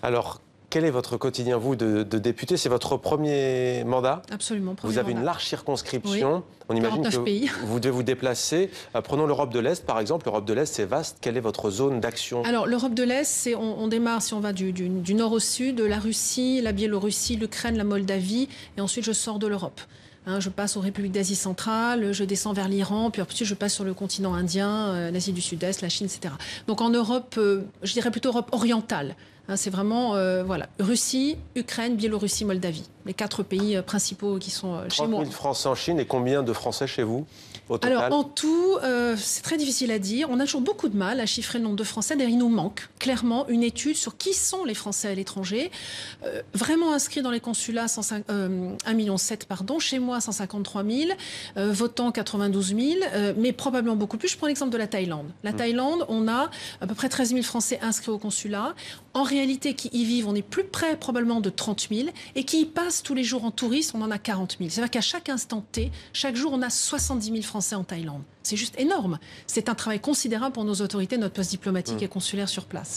Alors, quel est votre quotidien, vous, de député? C'est votre premier mandat? Absolument, premier Vous avez mandat. une large circonscription. Oui, On imagine 49 que pays. vous devez vous déplacer. Prenons l'Europe de l'Est, par exemple. L'Europe de l'Est, c'est vaste. Quelle est votre zone d'action? Alors, l'Europe de l'Est, on démarre, si on va du nord au sud, la Russie, la Biélorussie, l'Ukraine, la Moldavie, et ensuite je sors de l'Europe. Je passe aux républiques d'Asie centrale, je descends vers l'Iran, puis ensuite je passe sur le continent indien, l'Asie du Sud-Est, la Chine, etc. Donc en Europe, je dirais plutôt Europe orientale. C'est vraiment, voilà, Russie, Ukraine, Biélorussie, Moldavie. Les 4 pays principaux qui sont chez 30 moi. 000 Français en Chine et combien de Français chez vous, au total? Alors, en tout, c'est très difficile à dire. On a toujours beaucoup de mal à chiffrer le nombre de Français. D'ailleurs, il nous manque clairement une étude sur qui sont les Français à l'étranger. Vraiment inscrits dans les consulats, 1,7 million, pardon. Chez moi, 153 000. Votants, 92 000. Mais probablement beaucoup plus. Je prends l'exemple de la Thaïlande. La Thaïlande, on a à peu près 13 000 Français inscrits au consulat. En réalité, qui y vivent, on est plus près probablement de 30 000. Et qui y passent tous les jours en tourisme, on en a 40 000. C'est-à-dire qu'à chaque instant T, chaque jour, on a 70 000 Français en Thaïlande. C'est juste énorme. C'est un travail considérable pour nos autorités, notre poste diplomatique et consulaire sur place.